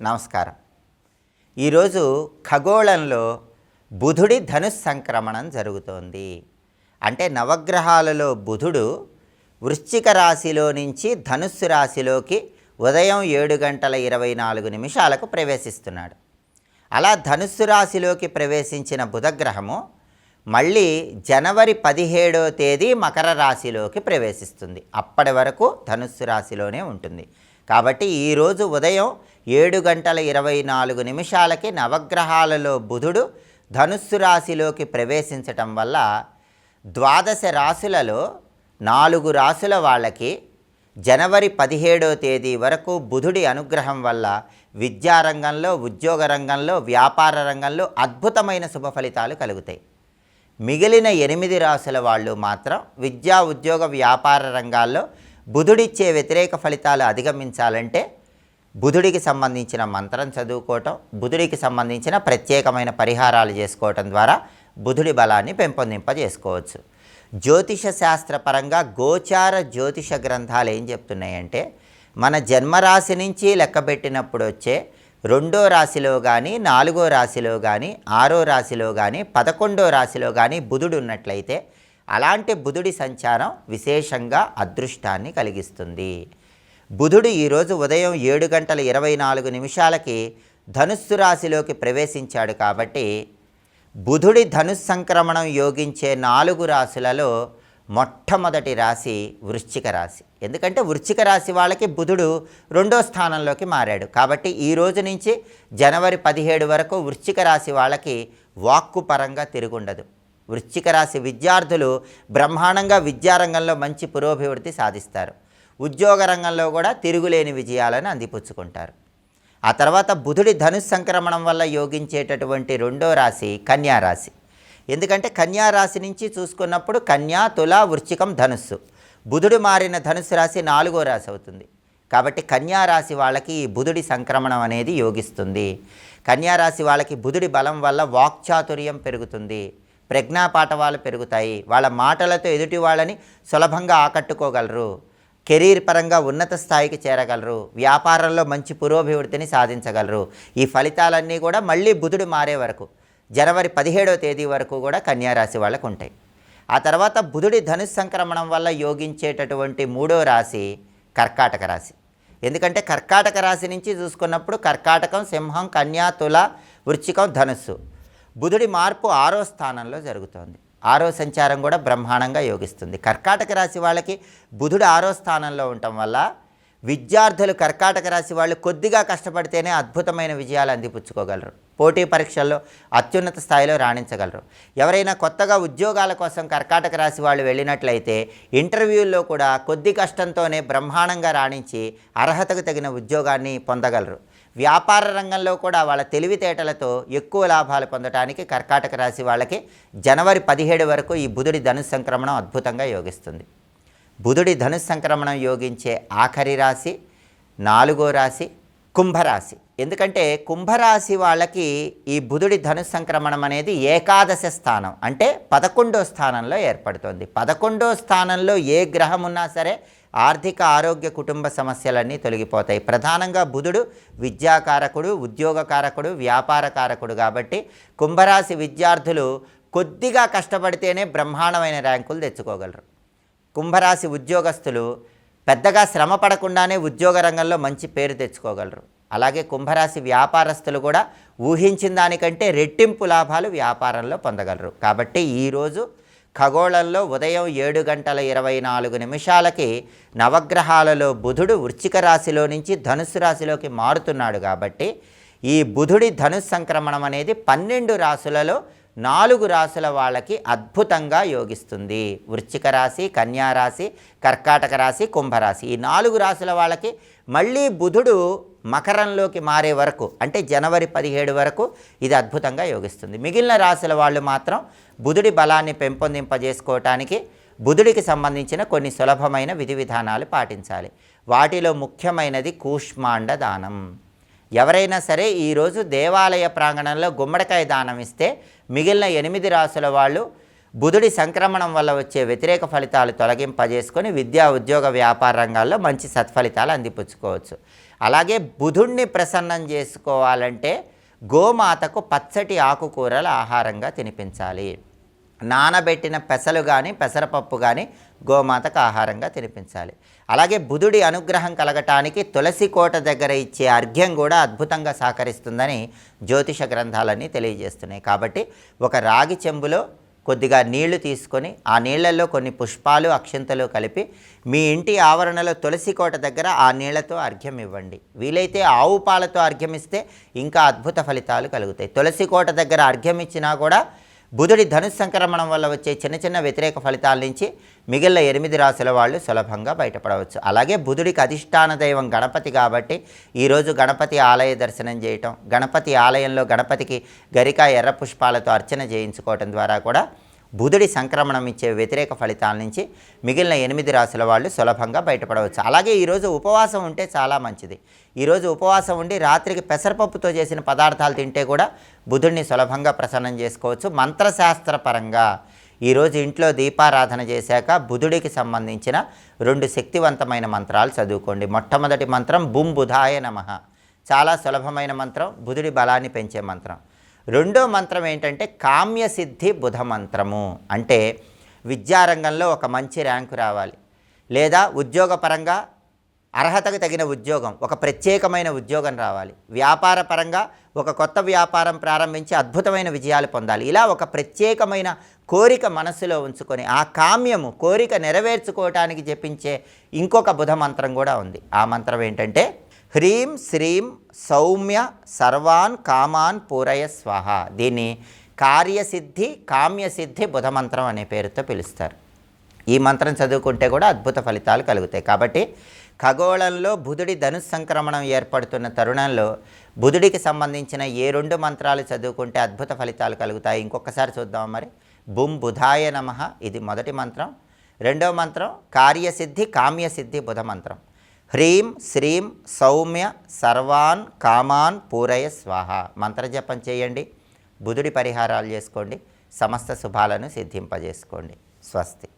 నమస్కారం. ఈరోజు ఖగోళంలో బుధుడి ధనుస్సంక్రమణం జరుగుతోంది. అంటే నవగ్రహాలలో బుధుడు వృశ్చిక రాశిలో నుంచి ధనుస్సు రాశిలోకి ఉదయం 7:24 ప్రవేశిస్తున్నాడు. అలా ధనుస్సు రాశిలోకి ప్రవేశించిన బుధగ్రహము మళ్ళీ జనవరి 17వ తేదీ మకర రాశిలోకి ప్రవేశిస్తుంది. అప్పటి వరకు ధనుస్సు రాశిలోనే ఉంటుంది. కాబట్టి ఈరోజు ఉదయం 7:24 నవగ్రహాలలో బుధుడు ధనుస్సు రాశిలోకి ప్రవేశించటం వల్ల ద్వాదశ రాశులలో 4 రాశుల వాళ్ళకి జనవరి 17వ తేదీ వరకు బుధుడి అనుగ్రహం వల్ల విద్యారంగంలో, ఉద్యోగ రంగంలో, వ్యాపార రంగంలో అద్భుతమైన శుభ ఫలితాలు కలుగుతాయి. మిగిలిన 8 రాశుల వాళ్ళు మాత్రం విద్యా, ఉద్యోగ, వ్యాపార రంగాల్లో బుధుడిచ్చే వ్యతిరేక ఫలితాలు అధిగమించాలంటే బుధుడికి సంబంధించిన మంత్రం చదువుకోవటం, బుధుడికి సంబంధించిన ప్రత్యేకమైన పరిహారాలు చేసుకోవటం ద్వారా బుధుడి బలాన్ని పెంపొందింపజేసుకోవచ్చు. జ్యోతిష శాస్త్రపరంగా గోచార జ్యోతిష గ్రంథాలు ఏం చెప్తున్నాయంటే, మన జన్మరాశి నుంచి లెక్కబెట్టినప్పుడు వచ్చే 2వ రాశిలో కానీ, 4వ రాశిలో కానీ, 6వ రాశిలో కానీ, 11వ రాశిలో కానీ బుధుడు ఉన్నట్లయితే అలాంటి బుధుడి సంచారం విశేషంగా అదృష్టాన్ని కలిగిస్తుంది. బుధుడు ఈరోజు ఉదయం 7:24 ధనుస్సు రాశిలోకి ప్రవేశించాడు. కాబట్టి బుధుడి ధనుస్సంక్రమణం యోగించే 4 రాశులలో మొట్టమొదటి రాశి వృశ్చిక రాశి. ఎందుకంటే వృశ్చిక రాశి వాళ్ళకి బుధుడు 2వ స్థానంలోకి మారాడు. కాబట్టి ఈ రోజు నుంచి జనవరి 17 వరకు వృశ్చిక రాశి వాళ్ళకి వాక్కు పరంగా తిరుగుండదు. వృశ్చిక రాశి విద్యార్థులు బ్రహ్మాండంగా విద్యారంగంలో మంచి పురోభివృద్ధి సాధిస్తారు. ఉద్యోగ రంగంలో కూడా తిరుగులేని విజయాలను అందిపుచ్చుకుంటారు. ఆ తర్వాత బుధుడి ధనుస్సంక్రమణం వల్ల యోగించేటటువంటి 2వ రాశి కన్యారాశి. ఎందుకంటే కన్యారాశి నుంచి చూసుకున్నప్పుడు కన్యా, తుల, వృశ్చికం, ధనుస్సు. బుధుడు మారిన ధనుస్సు రాశి 4వ రాశి అవుతుంది. కాబట్టి కన్యారాశి వాళ్ళకి ఈ బుధుడి సంక్రమణం అనేది యోగిస్తుంది. కన్యారాశి వాళ్ళకి బుధుడి బలం వల్ల వాక్చాతుర్యం పెరుగుతుంది, ప్రజ్ఞాపాఠవాలు పెరుగుతాయి, వాళ్ళ మాటలతో ఎదుటి వాళ్ళని సులభంగా ఆకట్టుకోగలరు, కెరీర్ పరంగా ఉన్నత స్థాయికి చేరగలరు, వ్యాపారంలో మంచి పురోభివృద్ధిని సాధించగలరు. ఈ ఫలితాలన్నీ కూడా మళ్ళీ బుధుడు మారే వరకు జనవరి 17వ తేదీ వరకు కూడా కన్యారాశి వాళ్ళకు ఉంటాయి. ఆ తర్వాత బుధుడి ధనుస్సంక్రమణం వల్ల యోగించేటటువంటి 3వ రాశి కర్కాటక రాశి. ఎందుకంటే కర్కాటక రాశి నుంచి చూసుకున్నప్పుడు కర్కాటకం, సింహం, కన్యా, తుల, వృశ్చికం, ధనుస్సు. బుధుడి మార్పు 6వ స్థానంలో జరుగుతోంది. 6వ సంచారం కూడా బ్రహ్మాండంగా యోగిస్తుంది. కర్కాటక రాశి వాళ్ళకి బుధుడు 6వ స్థానంలో ఉండటం వల్ల విద్యార్థులు కర్కాటక రాశి వాళ్ళు కొద్దిగా కష్టపడితేనే అద్భుతమైన విజయాలు అందిపుచ్చుకోగలరు, పోటీ పరీక్షల్లో అత్యున్నత స్థాయిలో రాణించగలరు. ఎవరైనా కొత్తగా ఉద్యోగాల కోసం కర్కాటక రాశి వాళ్ళు వెళ్ళినట్లయితే ఇంటర్వ్యూల్లో కూడా కొద్ది కష్టంతోనే బ్రహ్మాండంగా రాణించి అర్హతకు తగిన ఉద్యోగాన్ని పొందగలరు. వ్యాపార రంగంలో కూడా వాళ్ళ తెలివితేటలతో ఎక్కువ లాభాలు పొందడానికి కర్కాటక రాశి వాళ్ళకి జనవరి 17 వరకు ఈ బుధుడి ధనుస్సంక్రమణం అద్భుతంగా యోగిస్తుంది. బుధుడి ధనుస్సంక్రమణం యోగించే ఆఖరి రాశి 4వ రాశి కుంభరాశి. ఎందుకంటే కుంభరాశి వాళ్ళకి ఈ బుధుడి ధనుస్సంక్రమణం అనేది ఏకాదశ స్థానం అంటే 11వ స్థానంలో ఏర్పడుతుంది. 11వ స్థానంలో ఏ గ్రహం ఉన్నా సరే ఆర్థిక, ఆరోగ్య, కుటుంబ సమస్యలన్నీ తొలగిపోతాయి. ప్రధానంగా బుధుడు విద్యాకారకుడు, ఉద్యోగకారకుడు, వ్యాపారకారకుడు. కాబట్టి కుంభరాశి విద్యార్థులు కొద్దిగా కష్టపడితేనే బ్రహ్మాండమైన ర్యాంకులు తెచ్చుకోగలరు. కుంభరాశి ఉద్యోగస్తులు పెద్దగా శ్రమ పడకుండానే ఉద్యోగ రంగంలో మంచి పేరు తెచ్చుకోగలరు. అలాగే కుంభరాశి వ్యాపారస్తులు కూడా ఊహించిన దానికంటే రెట్టింపు లాభాలు వ్యాపారంలో పొందగలరు. కాబట్టి ఈరోజు ఖగోళంలో ఉదయం 7:24 నవగ్రహాలలో బుధుడు వృశ్చిక రాశిలో నుంచి ధనుస్సు రాశిలోకి మారుతున్నాడు. కాబట్టి ఈ బుధుడి ధనుస్సంక్రమణం అనేది 12 రాశులలో 4 రాశుల వాళ్ళకి అద్భుతంగా యోగిస్తుంది. వృశ్చిక రాశి, కన్యారాశి, కర్కాటక రాశి, కుంభరాశి. ఈ 4 రాశుల వాళ్ళకి మళ్ళీ బుధుడు మకరంలోకి మారే వరకు అంటే జనవరి 17 వరకు ఇది అద్భుతంగా యోగిస్తుంది. మిగిలిన రాశుల వాళ్ళు మాత్రం బుధుడి బలాన్ని పెంపొందింపజేసుకోవటానికి బుధుడికి సంబంధించిన కొన్ని సులభమైన విధి విధానాలు పాటించాలి. వాటిలో ముఖ్యమైనది కూష్మాండ దానం. ఎవరైనా సరే ఈరోజు దేవాలయ ప్రాంగణంలో గుమ్మడికాయ దానం ఇస్తే మిగిలిన 8 రాశుల వాళ్ళు బుధుడి సంక్రమణం వల్ల వచ్చే వ్యతిరేక ఫలితాలు తొలగింపజేసుకొని విద్యా ఉద్యోగ వ్యాపార రంగాల్లో మంచి సత్ఫలితాలు అందిపుచ్చుకోవచ్చు. అలాగే బుధుడిని ప్రసన్నం చేసుకోవాలంటే గోమాతకు పచ్చటి ఆకుకూరల ఆహారంగా తినిపించాలి. నానబెట్టిన పెసలు కానీ పెసరపప్పు కానీ గోమాతకు ఆహారంగా తినిపించాలి. అలాగే బుధుడి అనుగ్రహం కలగటానికి తులసి కోట దగ్గర ఇచ్చే అర్ఘ్యం కూడా అద్భుతంగా సహకరిస్తుందని జ్యోతిష గ్రంథాలన్నీ తెలియజేస్తున్నాయి. కాబట్టి ఒక రాగి చెంబులో కొద్దిగా నీళ్లు తీసుకొని ఆ నీళ్లలో కొన్ని పుష్పాలు అక్షింతలు కలిపి మీ ఇంటి ఆవరణలో తులసి కోట దగ్గర ఆ నీళ్లతో అర్ఘ్యం ఇవ్వండి. వీలైతే ఆవు పాలతో అర్ఘ్యం ఇస్తే ఇంకా అద్భుత ఫలితాలు కలుగుతాయి. తులసి కోట దగ్గర అర్ఘ్యం ఇచ్చినా కూడా బుధుడి ధనుస్సు సంక్రమణం వల్ల వచ్చే చిన్న చిన్న వ్యతిరేక ఫలితాల నుంచి మిగిలిన 8 రాశుల వాళ్ళు సులభంగా బయటపడవచ్చు. అలాగే బుధుడికి అధిష్టాన దైవం గణపతి కాబట్టి ఈరోజు గణపతి ఆలయ దర్శనం చేయటం, గణపతి ఆలయంలో గణపతికి గరిక ఎర్ర పుష్పాలతో అర్చన చేయించుకోవటం ద్వారా కూడా బుధుడి సంక్రమణం ఇచ్చే వ్యతిరేక ఫలితాల నుంచి మిగిలిన 8 రాశుల వాళ్ళు సులభంగా బయటపడవచ్చు. అలాగే ఈరోజు ఉపవాసం ఉంటే చాలా మంచిది. ఈరోజు ఉపవాసం ఉండి రాత్రికి పెసరపప్పుతో చేసిన పదార్థాలు తింటే కూడా బుధుడిని సులభంగా ప్రసన్నం చేసుకోవచ్చు. మంత్రశాస్త్రపరంగా ఈరోజు ఇంట్లో దీపారాధన చేశాక బుధుడికి సంబంధించిన 2 శక్తివంతమైన మంత్రాలు చదువుకోండి. మొట్టమొదటి మంత్రం బుం బుధాయ నమః, చాలా సులభమైన మంత్రం, బుధుడి బలాన్ని పెంచే మంత్రం. రెండో మంత్రం ఏంటంటే కామ్యసిద్ధి బుధ మంత్రము. అంటే విద్యారంగంలో ఒక మంచి ర్యాంకు రావాలి, లేదా ఉద్యోగపరంగా అర్హతకు తగిన ఉద్యోగం, ఒక ప్రత్యేకమైన ఉద్యోగం రావాలి, వ్యాపార పరంగా ఒక కొత్త వ్యాపారం ప్రారంభించి అద్భుతమైన విజయాలు పొందాలి. ఇలా ఒక ప్రత్యేకమైన కోరిక మనస్సులో ఉంచుకొని ఆ కామ్యము కోరిక నెరవేర్చుకోవటానికి జపించే ఇంకొక బుధ మంత్రం కూడా ఉంది. ఆ మంత్రం ఏంటంటే హ్రీం శ్రీం సౌమ్య సర్వాన్ కామాన్ పూరయ స్వాహ. దీన్ని కార్యసిద్ధి కామ్యసిద్ధి బుధ మంత్రం అనే పేరుతో పిలుస్తారు. ఈ మంత్రం చదువుకుంటే కూడా అద్భుత ఫలితాలు కలుగుతాయి. కాబట్టి ఖగోళంలో బుధుడి ధనుస్సు సంక్రమణం ఏర్పడుతున్న తరుణంలో బుధుడికి సంబంధించిన ఏ 2 మంత్రాలు చదువుకుంటే అద్భుత ఫలితాలు కలుగుతాయి ఇంకొకసారి చూద్దాం. మరి బుం బుధాయ నమః ఇది మొదటి మంత్రం. రెండవ మంత్రం కార్యసిద్ధి కామ్యసిద్ధి బుధ మంత్రం. హ్రీం శ్రీం సౌమ్య సర్వాన్ కామాన్ పూరయ స్వాహ. మంత్రజపం చేయండి, బుధుడి పరిహారాలు చేసుకోండి, సమస్త శుభాలను సిద్ధింపజేసుకోండి. స్వస్తి.